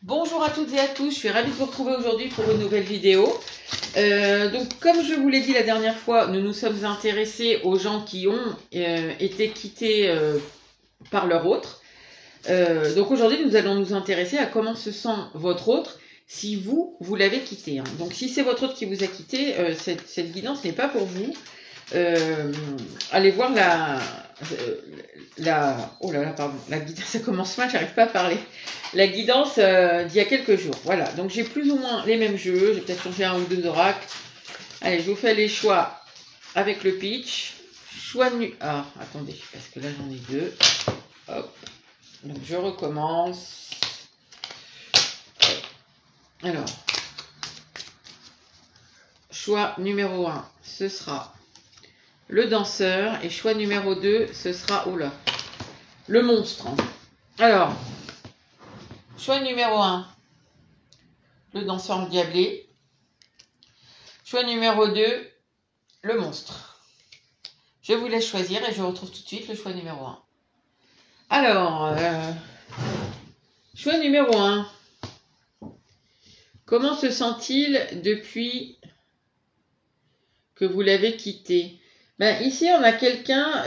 Bonjour à toutes et à tous, je suis ravie de vous retrouver aujourd'hui pour une nouvelle vidéo. Donc comme je vous l'ai dit la dernière fois, nous nous sommes intéressés aux gens qui ont été quittés par leur autre. Donc aujourd'hui nous allons nous intéresser à comment se sent votre autre si vous l'avez quitté. Donc si c'est votre autre qui vous a quitté, cette guidance n'est pas pour vous. Allez voir oh là là, pardon, la guidance, ça commence mal, j'arrive pas à parler. La guidance d'il y a quelques jours. Voilà, donc j'ai plus ou moins les mêmes jeux, j'ai peut-être changé un ou deux oracles. Allez, je vous fais les choix avec le pitch. Choix nu. Ah, attendez, parce que là j'en ai deux. Hop. Donc je recommence. Alors, choix numéro 1, ce sera le danseur. Et choix numéro 2, ce sera, oula, le monstre. Alors, choix numéro 1, le danseur endiablé. Choix numéro 2, le monstre. Je vous laisse choisir et je retrouve tout de suite le choix numéro 1. Alors, choix numéro 1. Comment se sent-il depuis que vous l'avez quitté? Ben, ici, on a quelqu'un,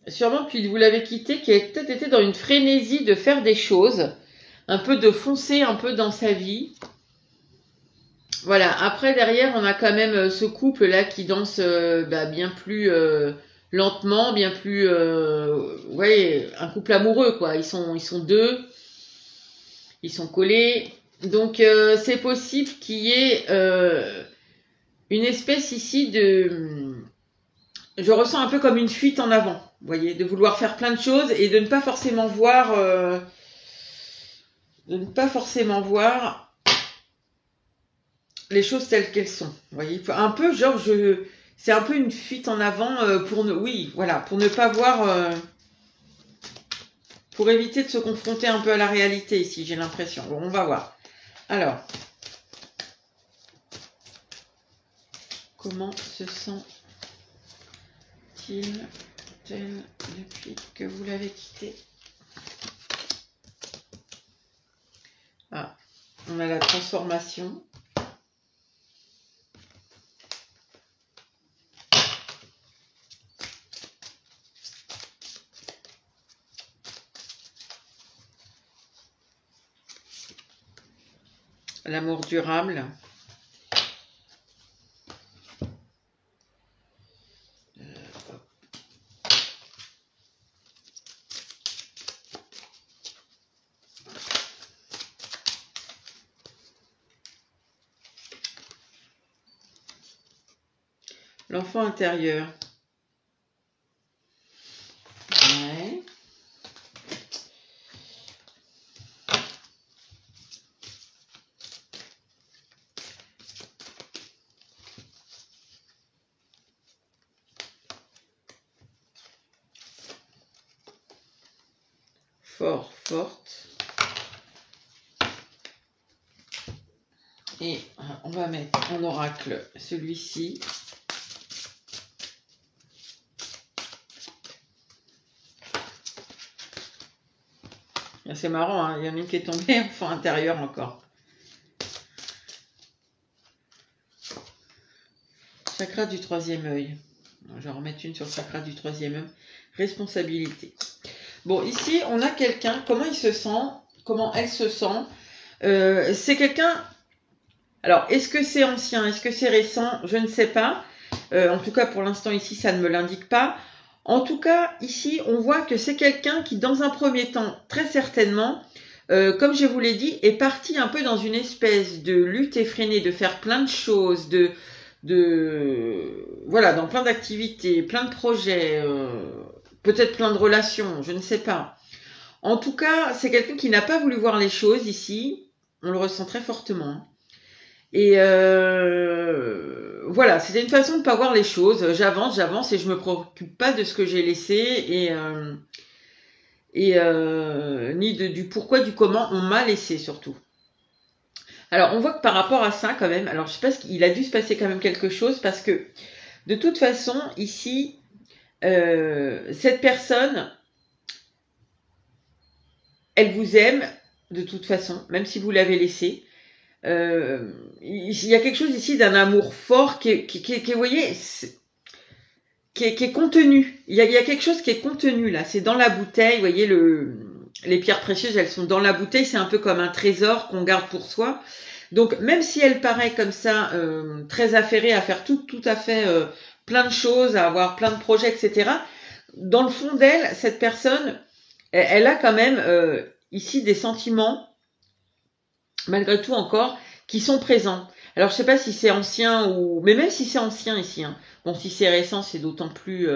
sûrement depuis que vous l'avez quitté, qui a peut-être été dans une frénésie de faire des choses, un peu de foncer un peu dans sa vie. Voilà, après, derrière, on a quand même ce couple-là qui danse bien plus lentement, bien plus... ouais, un couple amoureux, quoi. Ils sont deux, ils sont collés. Donc, c'est possible qu'il y ait une espèce ici de... Je ressens un peu comme une fuite en avant, vous voyez, de vouloir faire plein de choses et de ne pas forcément voir... les choses telles qu'elles sont. Vous voyez, un peu genre c'est un peu une fuite en avant pour ne pas voir, pour éviter de se confronter un peu à la réalité ici, j'ai l'impression. Bon, on va voir. Alors, comment se sent-il depuis que vous l'avez quitté? Ah, on a la transformation. L'amour durable. L'enfant intérieur. Ouais. Forte. Et on va mettre en oracle celui-ci. C'est marrant, hein, il y en a une qui est tombée, enfant intérieur encore. Chakra du troisième œil. Je vais en remettre une sur le chakra du troisième œil. Responsabilité. Bon, ici, on a quelqu'un, comment il se sent, comment elle se sent. C'est quelqu'un... Alors, est-ce que c'est ancien, est-ce que c'est récent? Je ne sais pas. En tout cas, pour l'instant, ici, ça ne me l'indique pas. En tout cas, ici, on voit que c'est quelqu'un qui, dans un premier temps, très certainement, comme je vous l'ai dit, est parti un peu dans une espèce de lutte effrénée, de faire plein de choses, voilà, dans plein d'activités, plein de projets, peut-être plein de relations, je ne sais pas. En tout cas, c'est quelqu'un qui n'a pas voulu voir les choses ici, on le ressent très fortement. Et voilà, c'était une façon de ne pas voir les choses. J'avance et je me préoccupe pas de ce que j'ai laissé ni du pourquoi, du comment on m'a laissé surtout. Alors, on voit que par rapport à ça, quand même, alors je sais pas, il a dû se passer quand même quelque chose parce que de toute façon, ici, cette personne, elle vous aime, de toute façon, même si vous l'avez laissé. Il y a quelque chose ici d'un amour fort vous voyez, qui est contenu. Il y a quelque chose qui est contenu là. C'est dans la bouteille. Vous voyez, les pierres précieuses, elles sont dans la bouteille. C'est un peu comme un trésor qu'on garde pour soi. Donc, même si elle paraît comme ça, très affairée à faire tout à fait plein de choses, à avoir plein de projets, etc., dans le fond d'elle, cette personne, elle a quand même ici des sentiments, malgré tout encore, qui sont présents. Alors, je sais pas si c'est ancien ou... Mais même si c'est ancien ici, hein. Bon, si c'est récent, c'est d'autant plus...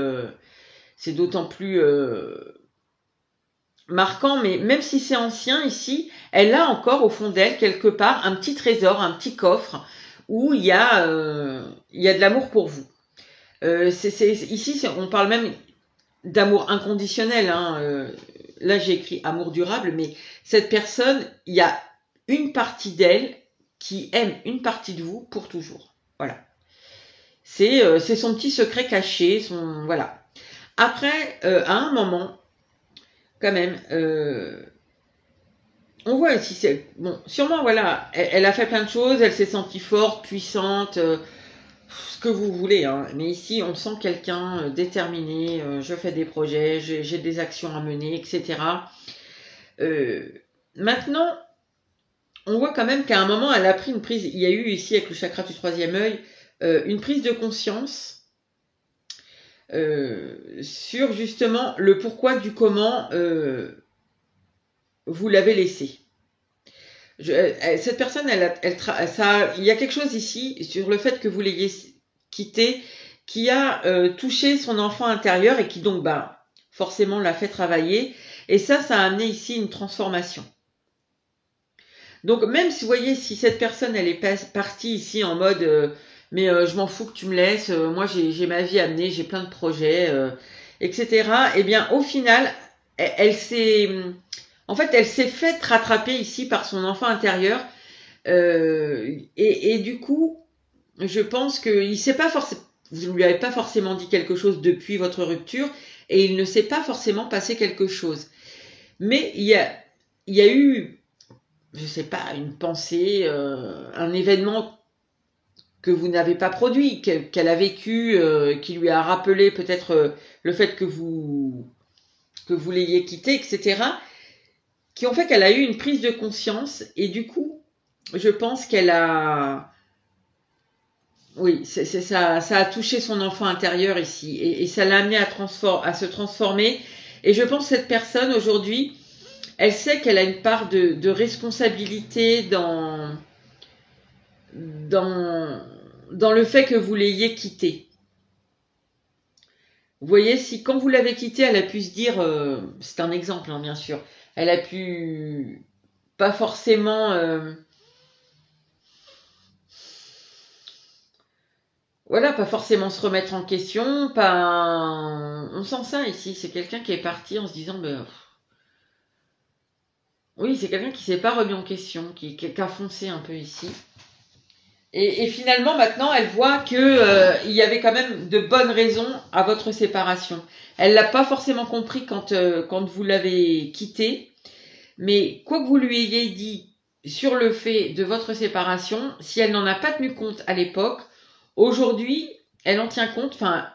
marquant, mais même si c'est ancien ici, elle a encore au fond d'elle, quelque part, un petit trésor, un petit coffre, où il y a de l'amour pour vous. Ici, on parle même d'amour inconditionnel, hein. Là, j'ai écrit amour durable, mais cette personne, il y a une partie d'elle qui aime une partie de vous pour toujours. Voilà. C'est son petit secret caché, voilà. Après, à un moment, quand même, on voit ici, bon, sûrement, voilà, elle a fait plein de choses, elle s'est sentie forte, puissante, ce que vous voulez, hein. Mais ici, on sent quelqu'un déterminé, je fais des projets, j'ai des actions à mener, etc. Maintenant, on voit quand même qu'à un moment, elle a pris une prise, il y a eu ici, avec le chakra du troisième œil, une prise de conscience sur justement le pourquoi du comment vous l'avez laissé. Cette personne, il y a quelque chose ici sur le fait que vous l'ayez quitté qui a touché son enfant intérieur et qui donc forcément l'a fait travailler. Et ça a amené ici une transformation. Donc même si vous voyez, si cette personne elle est partie ici en mode mais je m'en fous que tu me laisses, moi j'ai ma vie à mener, j'ai plein de projets, etc. Eh bien au final, elle s'est fait rattraper ici par son enfant intérieur et du coup, je pense que vous ne lui avez pas forcément dit quelque chose depuis votre rupture et il ne s'est pas forcément passé quelque chose. Mais il y a eu, je sais pas, une pensée, un événement que vous n'avez pas produit, qu'elle a vécu, qui lui a rappelé peut-être le fait que vous l'ayez quitté, etc., qui ont fait qu'elle a eu une prise de conscience et du coup, je pense qu'elle a... Oui, ça a touché son enfant intérieur ici et ça l'a amené à se transformer. Et je pense que cette personne aujourd'hui, elle sait qu'elle a une part de responsabilité dans le fait que vous l'ayez quitté. Vous voyez, si quand vous l'avez quitté, elle a pu se dire, c'est un exemple, hein, bien sûr, elle a pu pas forcément... voilà, pas forcément se remettre en question, on sent ça ici, c'est quelqu'un qui est parti en se disant, oui, c'est quelqu'un qui s'est pas remis en question, qui a foncé un peu ici. Et finalement, maintenant, elle voit que il y avait quand même de bonnes raisons à votre séparation. Elle l'a pas forcément compris quand vous l'avez quitté, mais quoi que vous lui ayez dit sur le fait de votre séparation, si elle n'en a pas tenu compte à l'époque, aujourd'hui, elle en tient compte. Enfin,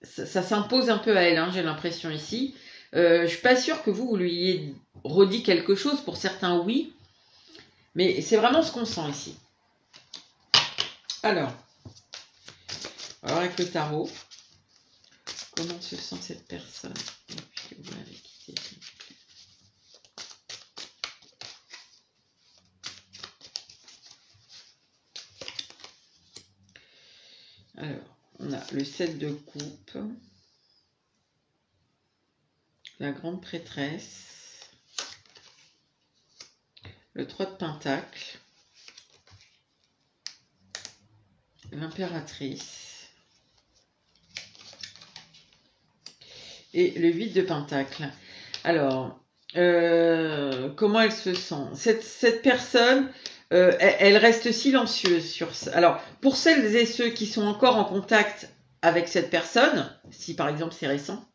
ça s'impose un peu à elle, hein, j'ai l'impression ici. Je suis pas sûre que vous lui ayez redit quelque chose. Pour certains, oui, mais c'est vraiment ce qu'on sent ici. Alors, avec le tarot, comment se sent cette personne depuis que vous l'avez quittée? Alors, on a le 7 de coupe, la grande prêtresse, le 3 de pentacle, l'impératrice et le 8 de pentacle. Alors, comment elle se sent? Cette personne, elle reste silencieuse sur ça. Alors, pour celles et ceux qui sont encore en contact avec cette personne, si par exemple c'est récent,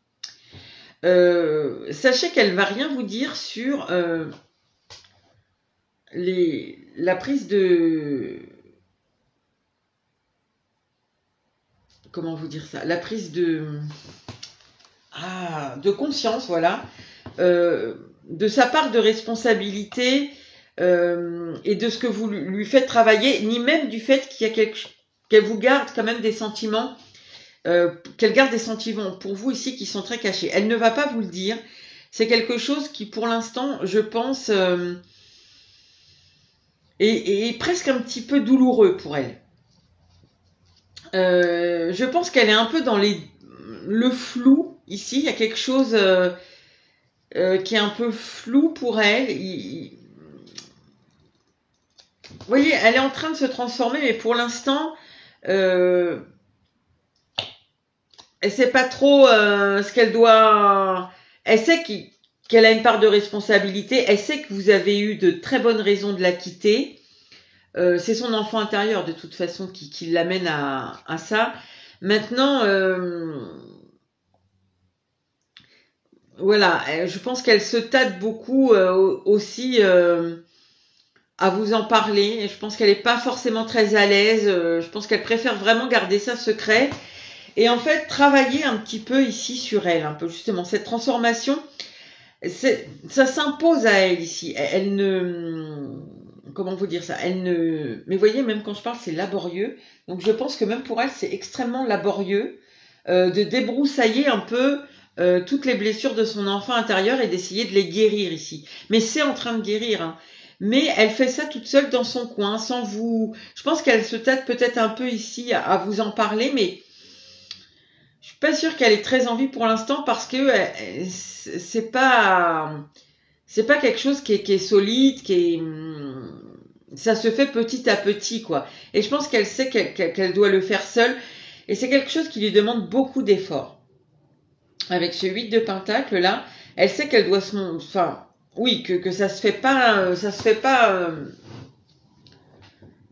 sachez qu'elle va rien vous dire sur la prise de... Comment vous dire ça? La prise de conscience, voilà, de sa part de responsabilité et de ce que vous lui faites travailler, ni même du fait qu'il y a qu'elle vous garde quand même des sentiments, qu'elle garde des sentiments pour vous ici qui sont très cachés. Elle ne va pas vous le dire. C'est quelque chose qui, pour l'instant, je pense, est presque un petit peu douloureux pour elle. Je pense qu'elle est un peu dans le flou ici. Il y a quelque chose qui est un peu flou pour elle. Vous voyez, elle est en train de se transformer, mais pour l'instant, elle sait pas trop ce qu'elle doit. Elle sait qu'elle a une part de responsabilité. Elle sait que vous avez eu de très bonnes raisons de la quitter. C'est son enfant intérieur de toute façon qui l'amène à ça. Maintenant, voilà, je pense qu'elle se tâte beaucoup aussi à vous en parler. Je pense qu'elle n'est pas forcément très à l'aise. Je pense qu'elle préfère vraiment garder ça secret. Et en fait, travailler un petit peu ici sur elle, un peu justement cette transformation, ça s'impose à elle ici. Elle ne, comment vous dire ça? Elle ne, mais vous voyez, même quand je parle, c'est laborieux. Donc je pense que même pour elle, c'est extrêmement laborieux de débroussailler un peu toutes les blessures de son enfant intérieur et d'essayer de les guérir ici. Mais c'est en train de guérir, hein. Mais elle fait ça toute seule dans son coin, sans vous. Je pense qu'elle se tâte peut-être un peu ici à vous en parler, mais je suis pas sûre qu'elle ait très envie pour l'instant parce que c'est pas quelque chose qui est solide, ça se fait petit à petit, quoi. Et je pense qu'elle sait qu'elle doit le faire seule, et c'est quelque chose qui lui demande beaucoup d'efforts. Avec ce 8 de Pentacle là, elle sait qu'elle doit enfin, oui, que ça se fait pas,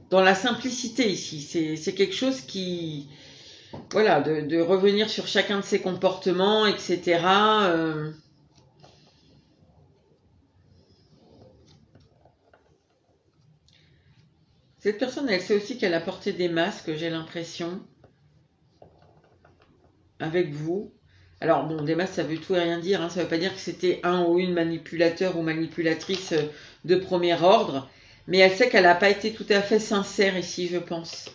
dans la simplicité ici. C'est quelque chose qui, voilà, de revenir sur chacun de ses comportements, etc. Cette personne, elle sait aussi qu'elle a porté des masques, j'ai l'impression, avec vous. Alors, bon, des masques, ça veut tout et rien dire, hein. Ça veut pas dire que c'était un ou une manipulateur ou manipulatrice de premier ordre, mais elle sait qu'elle n'a pas été tout à fait sincère ici, je pense.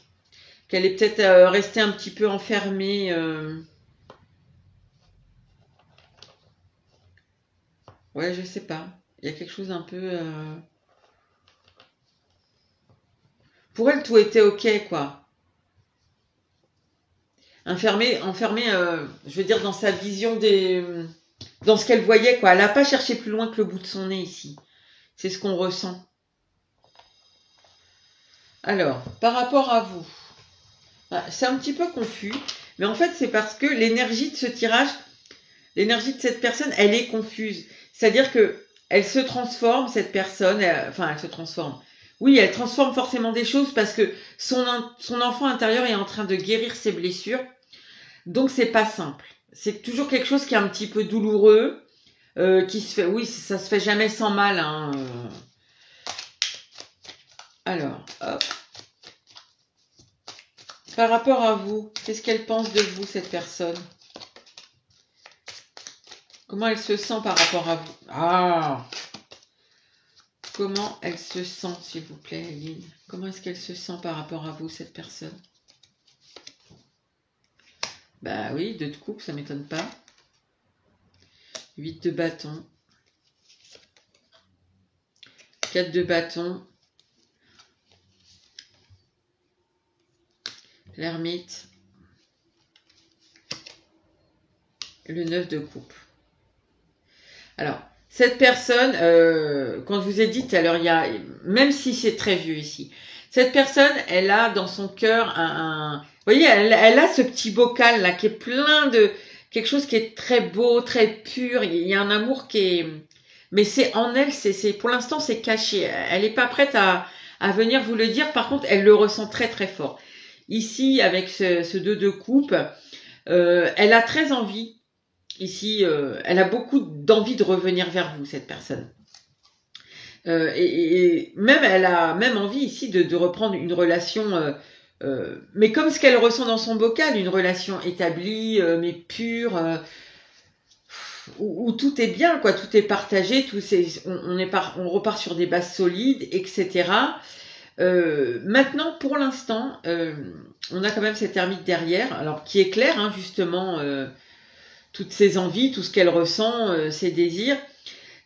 Qu'elle est peut-être restée un petit peu enfermée. Ouais, je sais pas. Il y a quelque chose un peu... Pour elle, tout était ok, quoi. Enfermée, je veux dire, dans sa vision dans ce qu'elle voyait, quoi. Elle n'a pas cherché plus loin que le bout de son nez ici. C'est ce qu'on ressent. Alors, par rapport à vous, c'est un petit peu confus, mais en fait, c'est parce que l'énergie de ce tirage, l'énergie de cette personne, elle est confuse. C'est-à-dire que elle se transforme, cette personne, elle se transforme. Oui, elle transforme forcément des choses parce que son enfant intérieur est en train de guérir ses blessures. Donc, c'est pas simple. C'est toujours quelque chose qui est un petit peu douloureux, qui se fait... Oui, ça se fait jamais sans mal, hein. Alors, hop. Par rapport à vous, qu'est-ce qu'elle pense de vous, cette personne? Comment elle se sent par rapport à vous? Ah! Comment elle se sent, s'il vous plaît, Aline? Comment est-ce qu'elle se sent par rapport à vous, cette personne? Bah oui, 2 de coupe, ça m'étonne pas. 8 de bâton. 4 de bâton. L'ermite. Le 9 de coupe. Alors, cette personne, quand je vous ai dit tout à l'heure, même si c'est très vieux ici, cette personne, elle a dans son cœur vous voyez, elle a ce petit bocal là qui est plein de quelque chose qui est très beau, très pur. Il y a un amour qui est, mais c'est en elle, pour l'instant c'est caché. Elle n'est pas prête à venir vous le dire. Par contre, elle le ressent très très fort. Ici, avec ce 2 de coupe, elle a très envie. Ici, elle a beaucoup d'envie de revenir vers vous, cette personne. Et même, elle a même envie ici de reprendre une relation, mais comme ce qu'elle ressent dans son bocal, une relation établie, mais pure, où tout est bien, quoi, tout est partagé, on repart sur des bases solides, etc. Maintenant, pour l'instant, on a quand même cette ermite derrière, alors qui est claire, hein, justement, toutes ses envies, tout ce qu'elle ressent, ses désirs,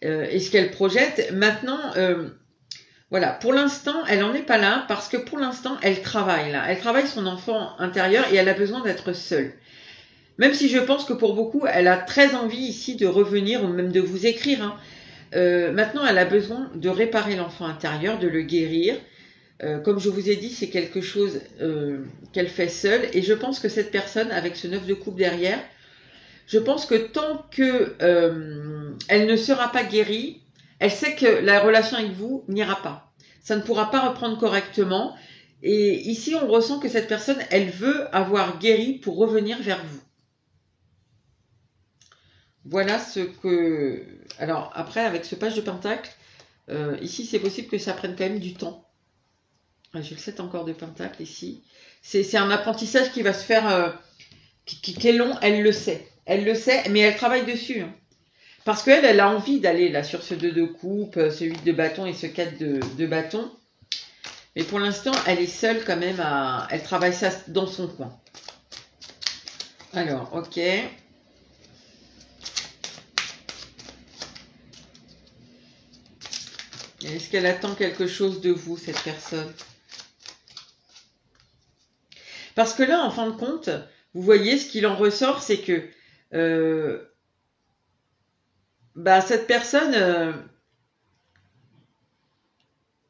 et ce qu'elle projette. Maintenant, voilà, pour l'instant, elle n'en est pas là, parce que pour l'instant, elle travaille là. Elle travaille son enfant intérieur et elle a besoin d'être seule. Même si je pense que pour beaucoup, elle a très envie ici de revenir, ou même de vous écrire, hein. Maintenant, elle a besoin de réparer l'enfant intérieur, de le guérir. Comme je vous ai dit, c'est quelque chose qu'elle fait seule. Et je pense que cette personne, avec ce 9 de coupe derrière, je pense que tant que elle ne sera pas guérie, elle sait que la relation avec vous n'ira pas. Ça ne pourra pas reprendre correctement. Et ici, on ressent que cette personne, elle veut avoir guéri pour revenir vers vous. Voilà ce que... Alors, après, avec ce page de pentacle, ici, c'est possible que ça prenne quand même du temps. J'ai le 7 encore de pentacle ici. C'est un apprentissage qui va se faire, qui est long, elle le sait. Elle le sait, mais elle travaille dessus. Hein. Parce qu'elle, elle a envie d'aller là sur ce 2 de coupe, ce 8 de bâton et ce 4 de bâton. Mais pour l'instant, elle est seule quand même à... Elle travaille ça dans son coin. Alors, ok. Est-ce qu'elle attend quelque chose de vous, cette personne? Parce que là, en fin de compte, vous voyez, ce qu'il en ressort, c'est que cette personne,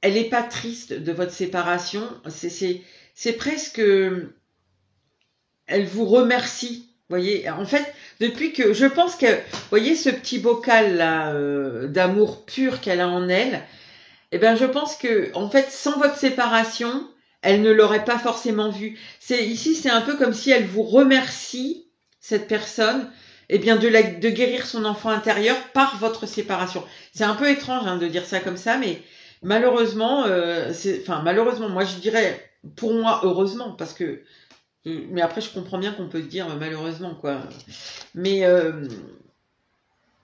elle n'est pas triste de votre séparation. C'est presque... Elle vous remercie. Voyez, en fait, depuis que... Je pense que, vous voyez, ce petit bocal là d'amour pur qu'elle a en elle, eh bien, je pense que, en fait, sans votre séparation, elle ne l'aurait pas forcément vu. Ici, c'est un peu comme si elle vous remercie, cette personne, eh bien, de guérir son enfant intérieur par votre séparation. C'est un peu étrange hein, de dire ça comme ça, mais malheureusement, malheureusement, moi je dirais, pour moi, heureusement, parce que, mais après, je comprends bien qu'on peut dire malheureusement, quoi. Mais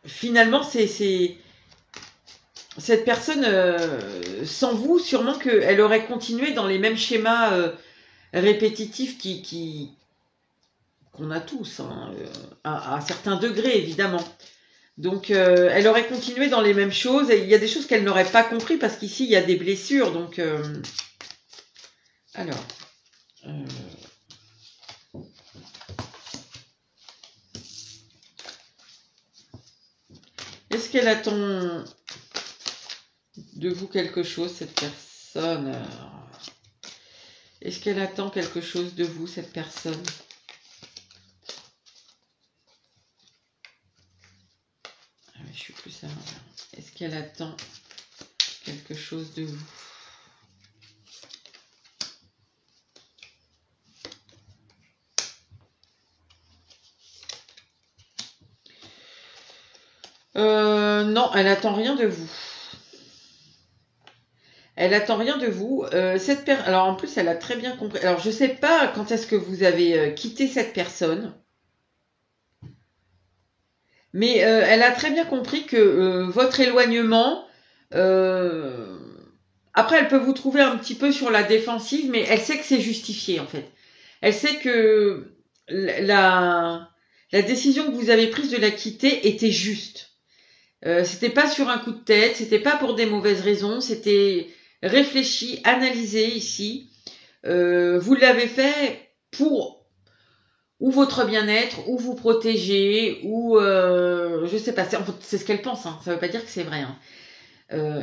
finalement, cette personne, sans vous, sûrement qu'elle aurait continué dans les mêmes schémas répétitifs qu'on a tous, hein, à certains degrés, évidemment. Donc, elle aurait continué dans les mêmes choses. Et il y a des choses qu'elle n'aurait pas compris parce qu'ici, il y a des blessures. Donc, alors... Est-ce qu'elle attend de vous quelque chose, cette personne? Est-ce qu'elle attend quelque chose de vous, cette personne? Je suis plus à l'envers. Est-ce qu'elle attend quelque chose de vous? Non, elle attend rien de vous. Elle attend rien de vous. Alors en plus, elle a très bien compris. Alors je sais pas quand est-ce que vous avez quitté cette personne. Mais elle a très bien compris que votre éloignement... après, elle peut vous trouver un petit peu sur la défensive, mais elle sait que c'est justifié en fait. Elle sait que la décision que vous avez prise de la quitter était juste. C'était pas sur un coup de tête, c'était pas pour des mauvaises raisons, c'était réfléchi, analysé ici. Vous l'avez fait pour ou votre bien-être, ou vous protéger, ou je sais pas, c'est ce qu'elle pense, hein, ça veut pas dire que c'est vrai. Hein.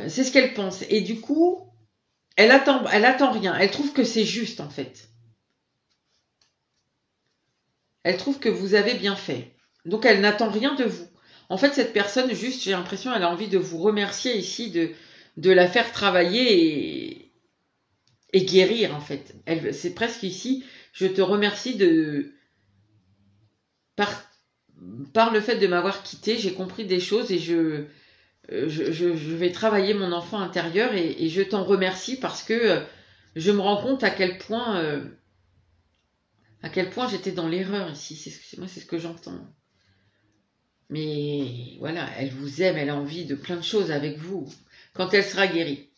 C'est ce qu'elle pense. Et du coup, elle attend rien. Elle trouve que c'est juste en fait. Elle trouve que vous avez bien fait. Donc elle n'attend rien de vous. En fait, cette personne, juste, j'ai l'impression, elle a envie de vous remercier ici, de la faire travailler et guérir, en fait. C'est presque ici, je te remercie par le fait de m'avoir quitté, j'ai compris des choses et je vais travailler mon enfant intérieur et je t'en remercie parce que je me rends compte à quel point j'étais dans l'erreur ici. Moi, c'est ce que j'entends. Mais voilà, elle vous aime, elle a envie de plein de choses avec vous quand elle sera guérie.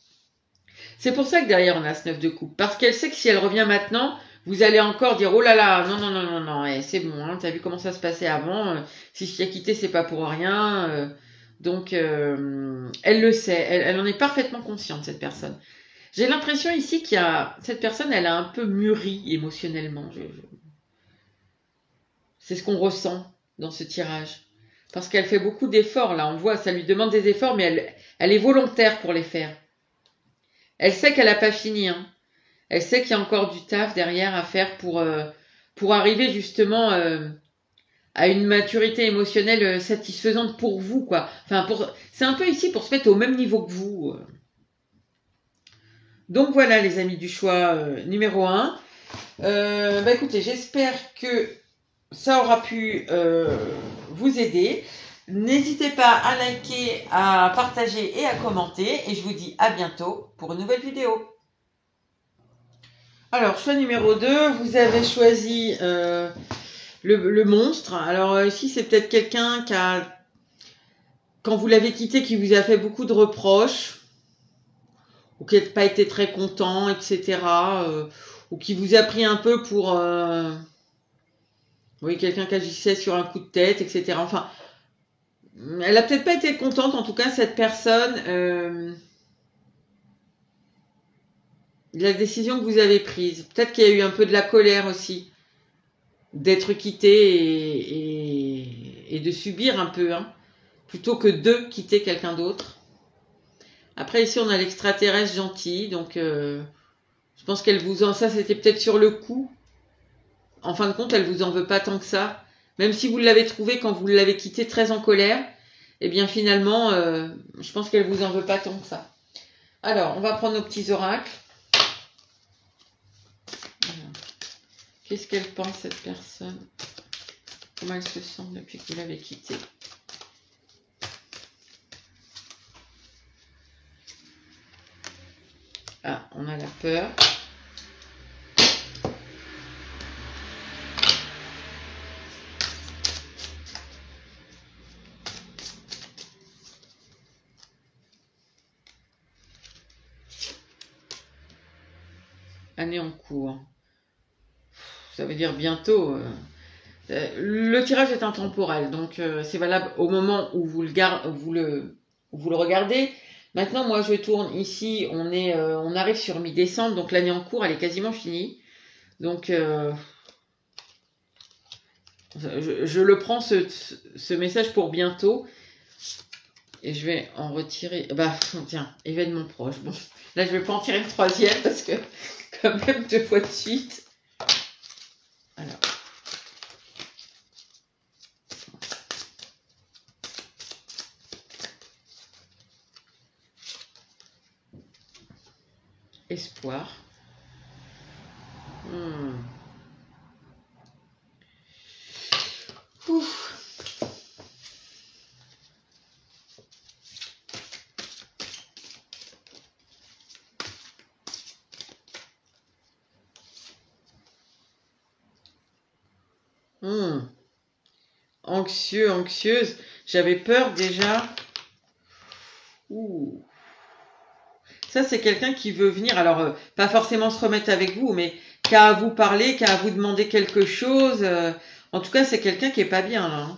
C'est pour ça que derrière on a ce 9 de coupe. Parce qu'elle sait que si elle revient maintenant, vous allez encore dire oh là là, non, non, non, non, non, c'est bon, hein, t'as vu comment ça se passait avant, si je t'ai quitté, c'est pas pour rien. Donc elle le sait, elle en est parfaitement consciente, cette personne. J'ai l'impression ici qu'il y a. Cette personne, elle a un peu mûri émotionnellement. C'est ce qu'on ressent dans ce tirage. Parce qu'elle fait beaucoup d'efforts, là, on voit, ça lui demande des efforts, mais elle est volontaire pour les faire. Elle sait qu'elle n'a pas fini, hein. Elle sait qu'il y a encore du taf derrière à faire pour arriver justement à une maturité émotionnelle satisfaisante pour vous, quoi. Enfin, c'est un peu ici pour se mettre au même niveau que vous. Donc voilà, les amis du choix numéro 1. Écoutez, j'espère que ça aura pu vous aider. N'hésitez pas à liker, à partager et à commenter. Et je vous dis à bientôt pour une nouvelle vidéo. Alors, choix numéro 2, vous avez choisi le monstre. Alors ici, c'est peut-être quelqu'un qui a, quand vous l'avez quitté, qui vous a fait beaucoup de reproches, ou qui n'a pas été très content, etc. Ou qui vous a pris un peu pour... oui, quelqu'un qui agissait sur un coup de tête, etc. Enfin, elle a peut-être pas été contente, en tout cas, cette personne... la décision que vous avez prise. Peut-être qu'il y a eu un peu de la colère aussi, d'être quitté et de subir un peu, hein, plutôt que de quitter quelqu'un d'autre. Après, ici, on a l'extraterrestre gentil, donc je pense qu'elle vous en... Ça, c'était peut-être sur le coup. En fin de compte, elle vous en veut pas tant que ça. Même si vous l'avez trouvé quand vous l'avez quitté très en colère, eh bien finalement, je pense qu'elle vous en veut pas tant que ça. Alors, on va prendre nos petits oracles. Qu'est-ce qu'elle pense, cette personne? Comment elle se sent depuis que vous l'avez quittée? Ah, on a la peur. Année en cours. Ça veut dire bientôt. Le tirage est intemporel, donc c'est valable au moment où vous le regardez. Maintenant, moi, je tourne ici. On arrive sur mi-décembre, donc l'année en cours, elle est quasiment finie. Donc, je le prends ce message pour bientôt, et je vais en retirer. Bah, tiens, événement proche. Bon, là, je vais pas en tirer une troisième parce que quand même 2 fois de suite. Alors. Espoir. Ouf. Anxieux, anxieuse. J'avais peur déjà. Ouh. Ça, c'est quelqu'un qui veut venir, alors pas forcément se remettre avec vous, mais qui a à vous parler, qui a à vous demander quelque chose. En tout cas, c'est quelqu'un qui est pas bien là.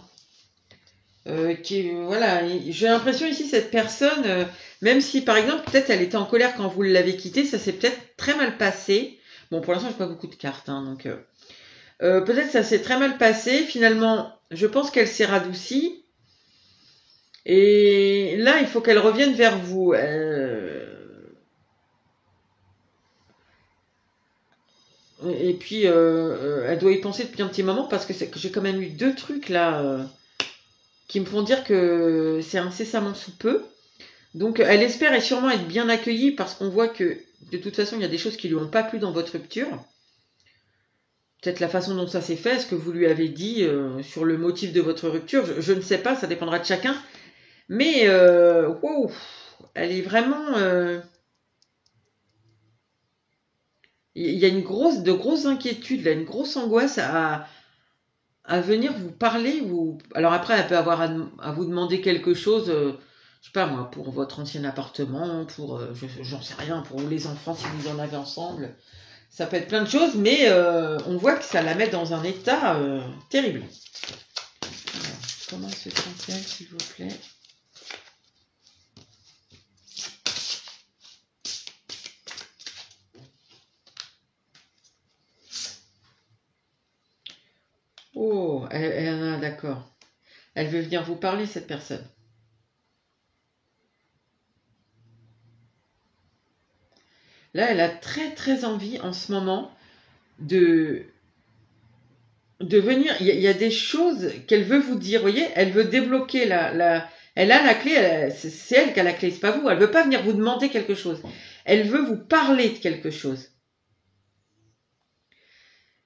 Voilà, j'ai l'impression ici cette personne, même si par exemple peut-être elle était en colère quand vous l'avez quittée, ça s'est peut-être très mal passé. Bon, pour l'instant, j'ai pas beaucoup de cartes, hein, donc peut-être ça s'est très mal passé. Finalement, je pense qu'elle s'est radoucie. Et là, il faut qu'elle revienne vers vous. Et puis, elle doit y penser depuis un petit moment parce que j'ai quand même eu 2 trucs là qui me font dire que c'est incessamment sous peu. Donc, elle espère et sûrement être bien accueillie parce qu'on voit que de toute façon, il y a des choses qui lui ont pas plu dans votre rupture. Peut-être la façon dont ça s'est fait, ce que vous lui avez dit sur le motif de votre rupture. Je ne sais pas, ça dépendra de chacun. Mais, wow, elle est vraiment... il y a de grosses inquiétudes, là, une grosse angoisse à venir vous parler. Alors après, elle peut avoir à vous demander quelque chose, je sais pas moi, pour votre ancien appartement, pour, j'en sais rien, pour les enfants si vous en avez ensemble. Ça peut être plein de choses, mais on voit que ça la met dans un état terrible. Alors, comment se sent-elle, s'il vous plaît? Oh, d'accord. Elle veut venir vous parler, cette personne. Là, elle a très très envie en ce moment de, de venir. Il y a des choses qu'elle veut vous dire. Vous voyez, elle veut débloquer elle a la clé. C'est elle qui a la clé, c'est pas vous. Elle veut pas venir vous demander quelque chose. Elle veut vous parler de quelque chose.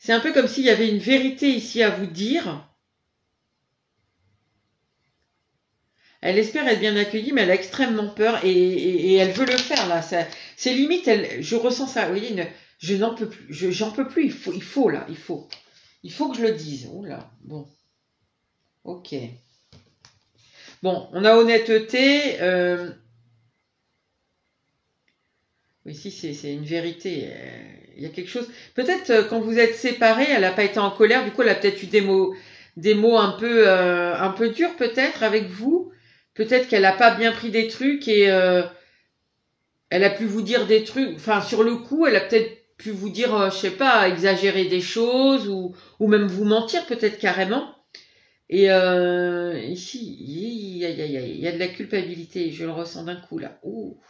C'est un peu comme s'il y avait une vérité ici à vous dire. Elle espère être bien accueillie, mais elle a extrêmement peur et elle veut le faire là. C'est limite, je ressens ça. Vous voyez, je n'en peux plus. J'en peux plus. Il faut là. Il faut que je le dise. Oh là. Bon. Ok. Bon, on a honnêteté. Oui, si c'est une vérité. Il y a quelque chose. Peut-être quand vous êtes séparés, elle n'a pas été en colère. Du coup, elle a peut-être eu des mots un peu durs peut-être avec vous. Peut-être qu'elle n'a pas bien pris des trucs et elle a pu vous dire des trucs. Enfin, sur le coup, elle a peut-être pu vous dire, je sais pas, exagérer des choses ou même vous mentir peut-être carrément. Et ici, il y a de la culpabilité. Je le ressens d'un coup là. Ouh,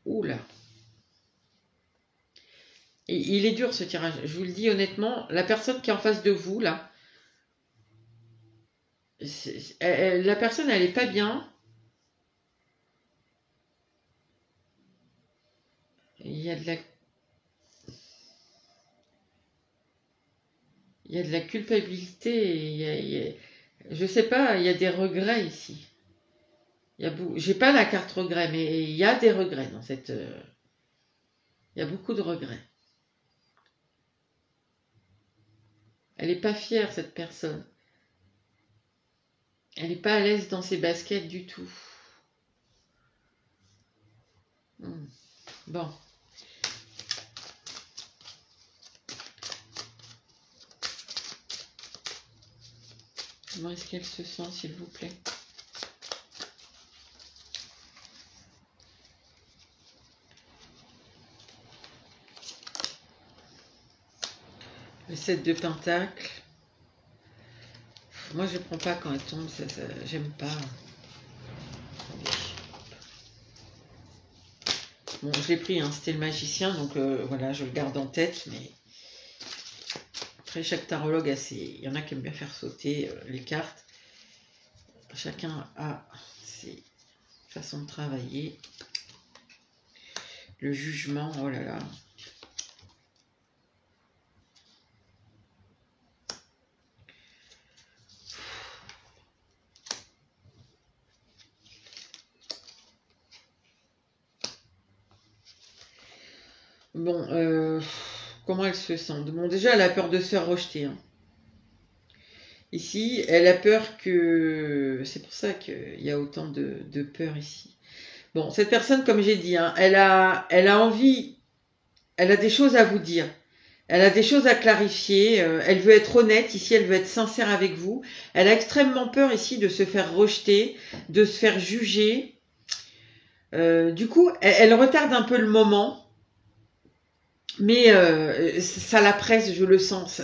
ouh là. Et il est dur ce tirage. Je vous le dis honnêtement, la personne qui est en face de vous là, la personne elle est pas bien. Il y a de la, il y a de la culpabilité. Je sais pas, il y a des regrets ici. J'ai pas la carte regret, mais il y a des regrets dans cette. Il y a beaucoup de regrets. Elle n'est pas fière cette personne. Elle n'est pas à l'aise dans ses baskets du tout. Bon. Comment est-ce qu'elle se sent, s'il vous plaît? Le 7 de Pentacle. Moi, je prends pas quand elle tombe, j'aime pas. Bon, je l'ai pris, hein, c'était le magicien, donc voilà, je le garde en tête, mais après, chaque tarologue il y en a qui aiment bien faire sauter les cartes. Chacun a ses façons de travailler. Le jugement, oh là là. Bon, comment elle se sent? Bon, déjà, elle a peur de se faire rejeter. Hein. Ici, elle a peur que... C'est pour ça qu'il y a autant de peur ici. Bon, cette personne, comme j'ai dit, hein, elle a envie, elle a des choses à vous dire. Elle a des choses à clarifier. Elle veut être honnête ici, elle veut être sincère avec vous. Elle a extrêmement peur ici de se faire rejeter, de se faire juger. Du coup, elle retarde un peu le moment. Mais ça la presse, je le sens.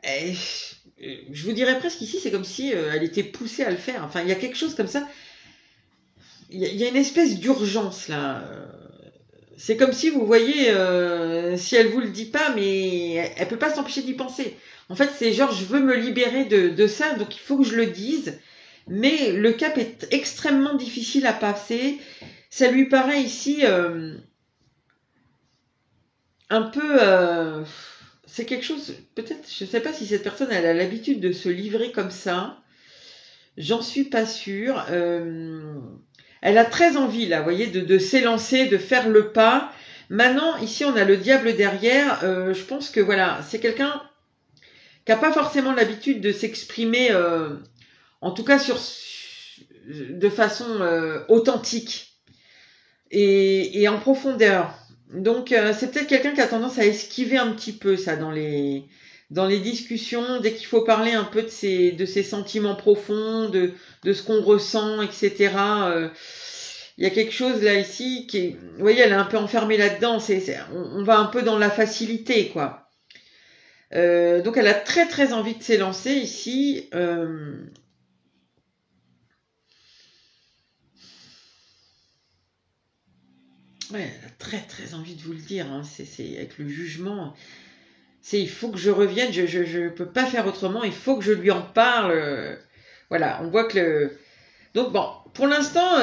Je vous dirais presque ici, c'est comme si elle était poussée à le faire. Enfin, il y a quelque chose comme ça. Il y a une espèce d'urgence là. C'est comme si vous voyez, si elle vous le dit pas, mais elle peut pas s'empêcher d'y penser. En fait, c'est genre, je veux me libérer de ça, donc il faut que je le dise. Mais le cap est extrêmement difficile à passer. Ça lui paraît ici un peu... c'est quelque chose, peut-être, je ne sais pas si cette personne elle a l'habitude de se livrer comme ça. J'en suis pas sûre. Elle a très envie, là, vous voyez, de s'élancer, de faire le pas. Maintenant, ici, on a le diable derrière. Je pense que, voilà, c'est quelqu'un qui n'a pas forcément l'habitude de s'exprimer, en tout cas de façon authentique et en profondeur. Donc, c'est peut-être quelqu'un qui a tendance à esquiver un petit peu ça dans les discussions, dès qu'il faut parler un peu de ses sentiments profonds, de ce qu'on ressent, etc. Il y a quelque chose là ici qui est, vous voyez, elle est un peu enfermée là-dedans. On va un peu dans la facilité, quoi. Donc elle a très très envie de s'élancer ici. Ouais, elle a très très envie de vous le dire. Hein. C'est avec le jugement. Il faut que je revienne. Je peux pas faire autrement. Il faut que je lui en parle. Voilà, on voit que donc bon, pour l'instant.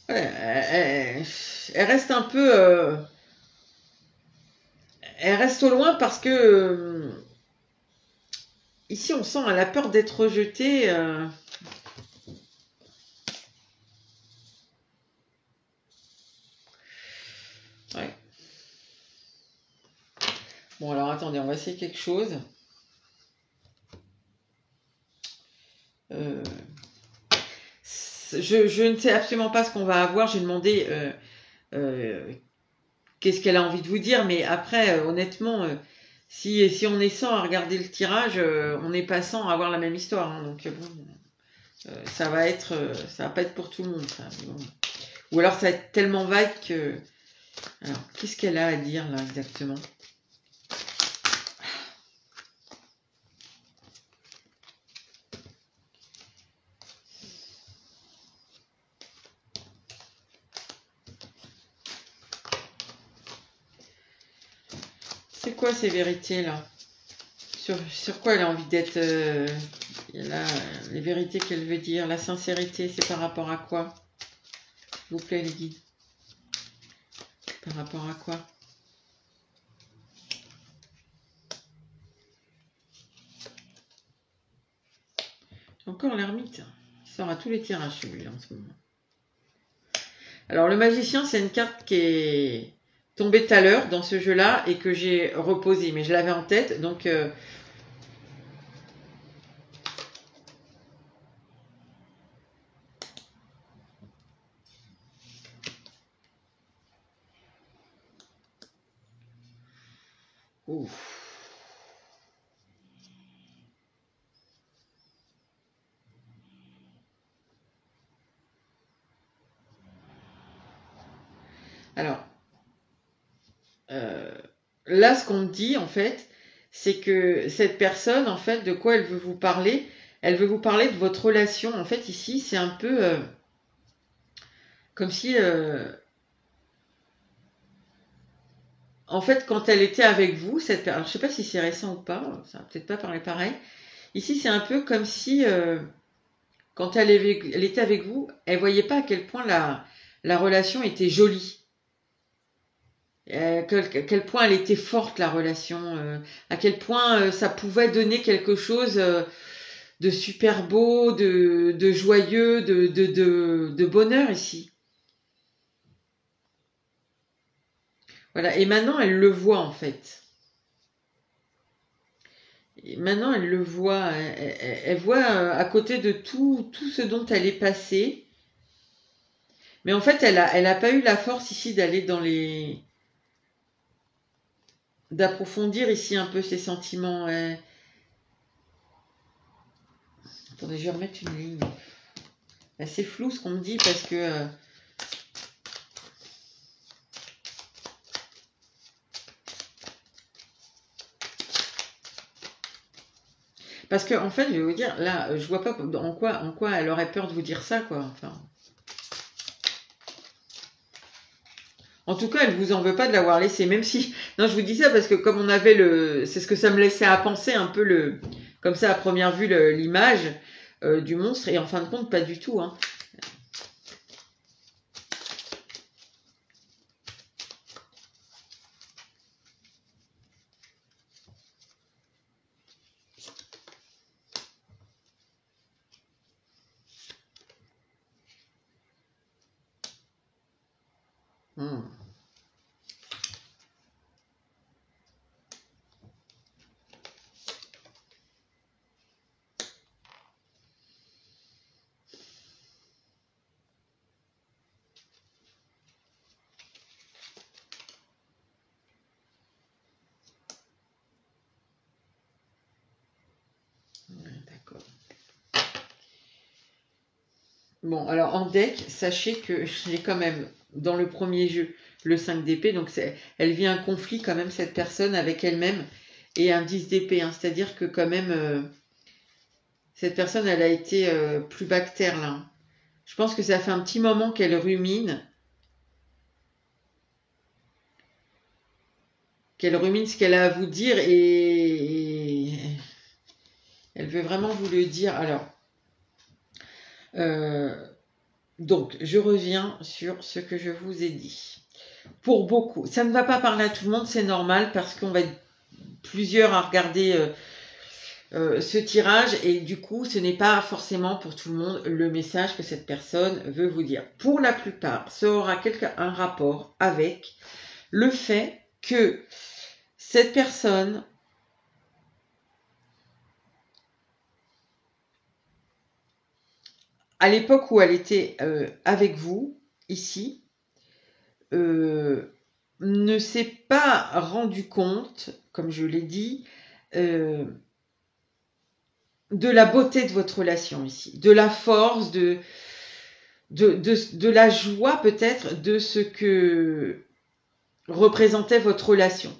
Elle reste un peu. Elle reste au loin parce que ici on sent elle a peur d'être rejetée. Ouais. Bon alors attendez, on va essayer quelque chose. Je ne sais absolument pas ce qu'on va avoir. J'ai demandé qu'est-ce qu'elle a envie de vous dire, mais après, honnêtement, si on est 100 à regarder le tirage, on n'est pas 100 à avoir la même histoire. Hein, donc bon, ça va pas être pour tout le monde. Ça, bon. Ou alors ça va être tellement vague que. Alors, qu'est-ce qu'elle a à dire là exactement? C'est quoi ces vérités là? Sur quoi elle a envie d'être les vérités qu'elle veut dire, la sincérité, c'est par rapport à quoi? S'il vous plaît les guides. Par rapport à quoi? Encore l'ermite. Il sort à tous les tirages celui-là en ce moment. Alors le magicien, c'est une carte qui est tombée tout à l'heure dans ce jeu-là et que j'ai reposée, mais je l'avais en tête, donc ouf. Alors, là, ce qu'on me dit, en fait, c'est que cette personne, en fait, de quoi elle veut vous parler? Elle veut vous parler de votre relation. En fait, ici, c'est un peu comme si, en fait, quand elle était avec vous, alors, je sais pas si c'est récent ou pas, ça va peut-être pas parler pareil. Ici, c'est un peu comme si, quand elle était avec vous, elle voyait pas à quel point la relation était jolie. Quel point elle était forte la relation, à quel point ça pouvait donner quelque chose de super beau, de joyeux, de bonheur ici. Voilà, et maintenant elle le voit en fait. Et maintenant elle le voit, elle voit à côté de tout ce dont elle est passée. Mais en fait elle a pas eu la force ici d'aller d'approfondir ici un peu ses sentiments. Attendez, je vais remettre une ligne. C'est flou ce qu'on me dit parce que en fait, je vais vous dire, là, je vois pas en quoi elle aurait peur de vous dire ça, quoi. Enfin, en tout cas, elle vous en veut pas de l'avoir laissé, même si. Non, je vous dis ça parce que comme on avait c'est ce que ça me laissait à penser un peu comme ça à première vue l'image du monstre et en fin de compte pas du tout. Hein. D'accord. Bon, alors en deck, sachez que j'ai quand même, dans le premier jeu, le 5 d'épée. Donc, elle vit un conflit quand même, cette personne, avec elle-même. Et un 10 d'épée. Hein, c'est-à-dire que quand même, cette personne, elle a été plus bactère là. Je pense que ça fait un petit moment qu'elle rumine. Qu'elle rumine ce qu'elle a à vous dire. Et elle veut vraiment vous le dire. Alors... donc, je reviens sur ce que je vous ai dit. Pour beaucoup, ça ne va pas parler à tout le monde, c'est normal, parce qu'on va être plusieurs à regarder ce tirage, et du coup, ce n'est pas forcément pour tout le monde le message que cette personne veut vous dire. Pour la plupart, ça aura un rapport avec le fait que cette personne... à l'époque où elle était avec vous, ici, ne s'est pas rendu compte, comme je l'ai dit, de la beauté de votre relation ici, de la force, de la joie peut-être de ce que représentait votre relation,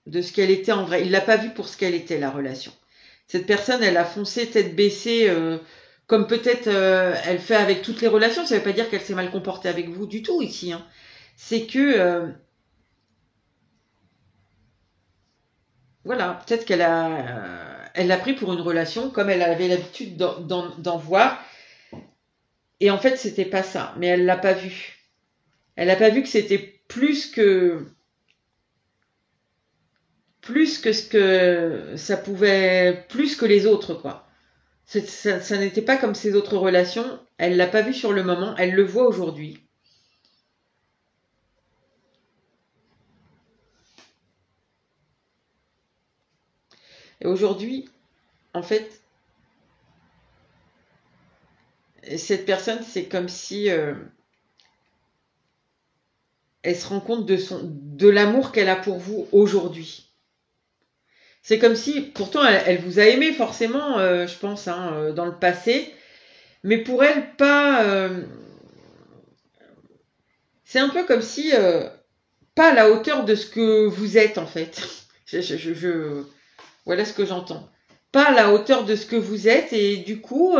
de ce qu'elle était en vrai. Il ne l'a pas vu pour ce qu'elle était, la relation. Cette personne, elle a foncé tête baissée, comme peut-être elle fait avec toutes les relations. Ça ne veut pas dire qu'elle s'est mal comportée avec vous du tout ici. Hein. C'est que... voilà, peut-être qu'elle elle l'a pris pour une relation comme elle avait l'habitude d'en voir. Et en fait, c'était pas ça. Mais elle l'a pas vu. Elle n'a pas vu que c'était plus que ce que ça pouvait, plus que les autres, quoi. Ça n'était pas comme ces autres relations. Elle l'a pas vu sur le moment. Elle le voit aujourd'hui. Et aujourd'hui, en fait, cette personne, c'est comme si elle se rend compte de l'amour qu'elle a pour vous aujourd'hui. C'est comme si, pourtant, elle vous a aimé forcément, je pense, hein, dans le passé, mais pour elle, pas... c'est un peu comme si, pas à la hauteur de ce que vous êtes, en fait. Voilà ce que j'entends. Pas à la hauteur de ce que vous êtes, et du coup,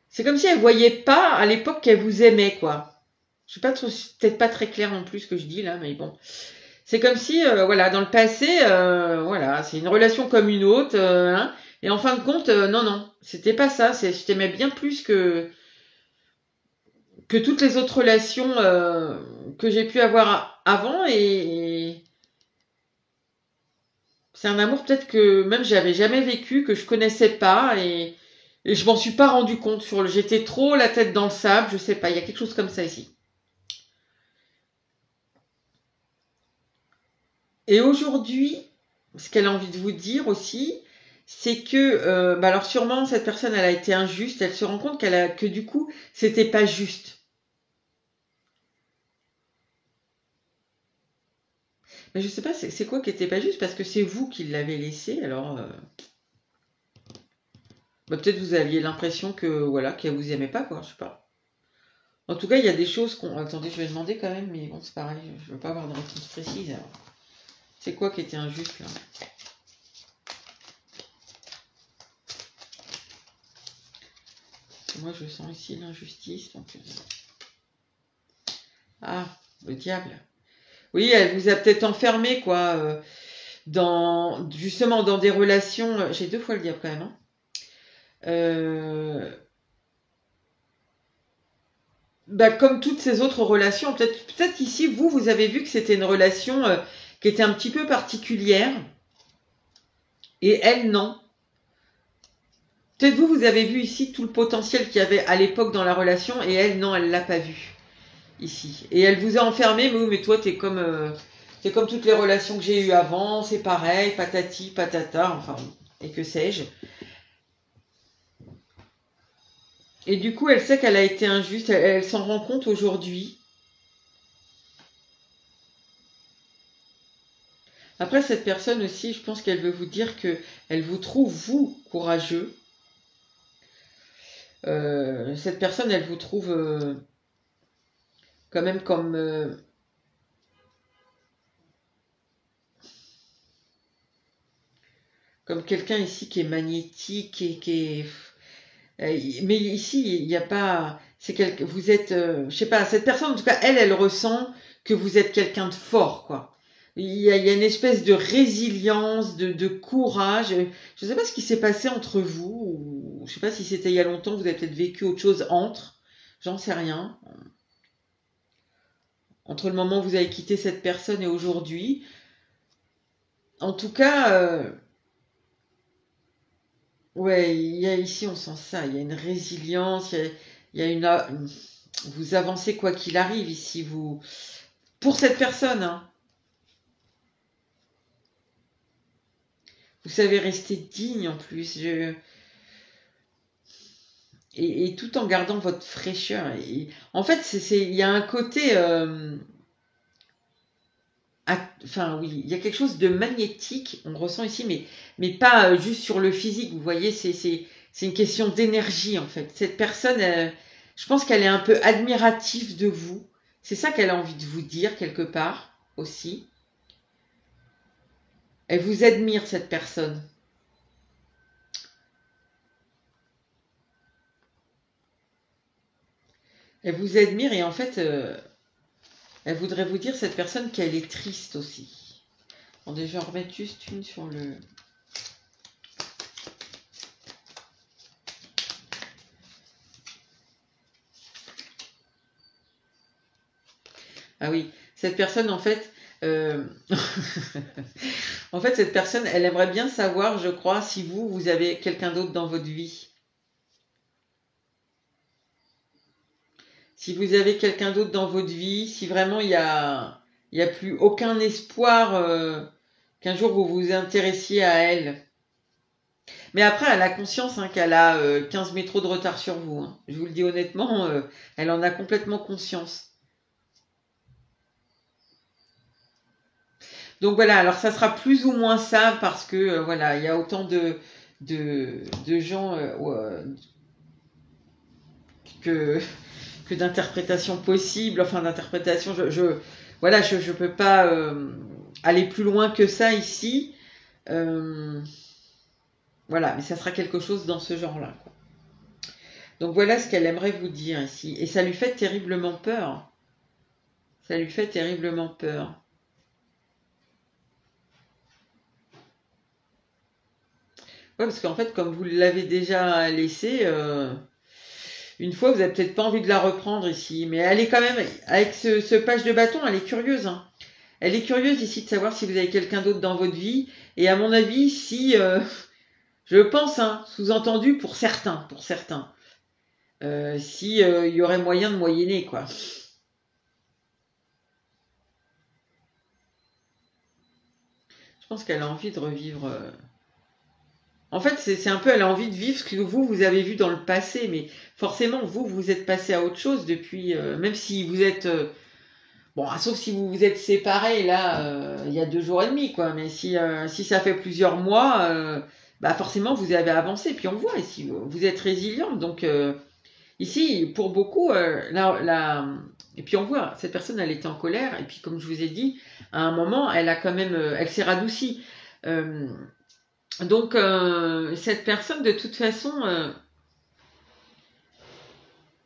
c'est comme si elle voyait pas à l'époque qu'elle vous aimait, quoi. Je sais pas trop, c'est peut-être pas très clair non plus ce que je dis là, mais bon. C'est comme si, voilà, dans le passé, voilà, c'est une relation comme une autre, hein, et en fin de compte, non, non, c'était pas ça. Je t'aimais bien plus que toutes les autres relations que j'ai pu avoir avant, et c'est un amour peut-être que même j'avais jamais vécu, que je connaissais pas, et je m'en suis pas rendu compte. J'étais trop la tête dans le sable, je sais pas, il y a quelque chose comme ça ici. Et aujourd'hui, ce qu'elle a envie de vous dire aussi, c'est que, alors sûrement cette personne, elle a été injuste. Elle se rend compte que du coup, c'était pas juste. Mais je sais pas, c'est quoi qui était pas juste, parce que c'est vous qui l'avez laissé. Alors, peut-être vous aviez l'impression que voilà, qu'elle vous aimait pas, quoi. Je sais pas. En tout cas, il y a des choses qu'on. Attendez, je vais demander quand même, mais bon, c'est pareil. Je veux pas avoir de réponse précise. Alors. C'est quoi qui était injuste là? Moi, je sens ici l'injustice. Donc... Ah, le diable. Oui, elle vous a peut-être enfermé, quoi, justement dans des relations. J'ai 2 fois le diable quand même. Hein. Comme toutes ces autres relations, peut-être ici, vous avez vu que c'était une relation qui était un petit peu particulière. Et elle, non. Peut-être vous avez vu ici tout le potentiel qu'il y avait à l'époque dans la relation, et elle, non, elle l'a pas vu. ici. Et elle vous a enfermé, mais oui, mais toi, t'es comme toutes les relations que j'ai eues avant, c'est pareil, patati, patata, enfin, et que sais-je. Et du coup, elle sait qu'elle a été injuste, elle s'en rend compte aujourd'hui. Après, cette personne aussi, je pense qu'elle veut vous dire qu'elle vous trouve, vous, courageux. Cette personne, elle vous trouve quand même comme quelqu'un ici qui est magnétique et qui est... mais ici, il n'y a pas... vous êtes... je sais pas, cette personne, en tout cas, elle ressent que vous êtes quelqu'un de fort, quoi. Il y a une espèce de résilience, de courage. Je ne sais pas ce qui s'est passé entre vous. Je ne sais pas si c'était il y a longtemps, vous avez peut-être vécu autre chose entre. J'en sais rien. Entre le moment où vous avez quitté cette personne et aujourd'hui. En tout cas, ouais, il y a ici, on sent ça. Il y a une résilience, il y a une... Vous avancez quoi qu'il arrive ici, vous... Pour cette personne, hein. Vous savez rester digne en plus. Et tout en gardant votre fraîcheur. Et, en fait, il y a un côté... Enfin, oui, il y a quelque chose de magnétique, on ressent ici, mais pas juste sur le physique. Vous voyez, c'est une question d'énergie, en fait. Cette personne, je pense qu'elle est un peu admirative de vous. C'est ça qu'elle a envie de vous dire, quelque part, aussi. Elle vous admire, cette personne. Elle vous admire et en fait, elle voudrait vous dire, cette personne, qu'elle est triste aussi. Bon, déjà, on remet juste une sur le... Ah oui, cette personne, en fait... en fait, cette personne, elle aimerait bien savoir, je crois, si vous avez quelqu'un d'autre dans votre vie. Si vous avez quelqu'un d'autre dans votre vie, si vraiment il y a plus aucun espoir qu'un jour vous vous intéressiez à elle. Mais après, elle a conscience qu'elle a 15 métros de retard sur vous. Hein. Je vous le dis honnêtement, elle en a complètement conscience. Donc voilà, alors ça sera plus ou moins ça parce que voilà, il y a autant de gens que d'interprétations possibles, enfin d'interprétations, voilà, je peux pas aller plus loin que ça ici. Voilà, mais ça sera quelque chose dans ce genre-là. Donc voilà ce qu'elle aimerait vous dire ici. Et ça lui fait terriblement peur. Ça lui fait terriblement peur. Ouais, parce qu'en fait, comme vous l'avez déjà laissée, une fois, vous n'avez peut-être pas envie de la reprendre ici. Mais elle est quand même, avec ce page de bâton, elle est curieuse. Hein. Elle est curieuse ici de savoir si vous avez quelqu'un d'autre dans votre vie. Et à mon avis, si, je pense, hein, sous-entendu pour certains, si il y aurait moyen de moyenner, quoi. Je pense qu'elle a envie de revivre... En fait, c'est un peu, elle a envie de vivre ce que vous avez vu dans le passé, mais forcément, vous êtes passé à autre chose depuis, même si vous êtes, bon, sauf si vous vous êtes séparés, là, il y a 2 jours et demi, quoi, mais si ça fait plusieurs mois, bah forcément, vous avez avancé, puis on voit ici, vous êtes résiliente, donc ici, pour beaucoup, et puis on voit, cette personne, elle était en colère, et puis comme je vous ai dit, à un moment, elle a quand même, elle s'est radoucie. Donc, cette personne, de toute façon,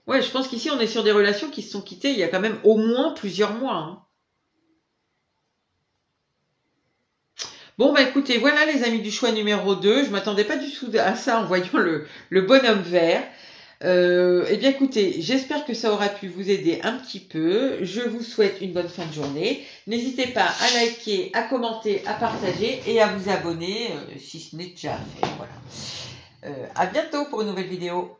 ouais, je pense qu'ici, on est sur des relations qui se sont quittées il y a quand même au moins plusieurs mois. Hein. Bon, bah écoutez, voilà les amis du choix numéro 2. Je m'attendais pas du tout à ça en voyant le bonhomme vert. Eh bien écoutez, j'espère que ça aura pu vous aider un petit peu. Je vous souhaite une bonne fin de journée. N'hésitez pas à liker, à commenter, à partager et à vous abonner si ce n'est déjà fait. Voilà. À bientôt pour une nouvelle vidéo.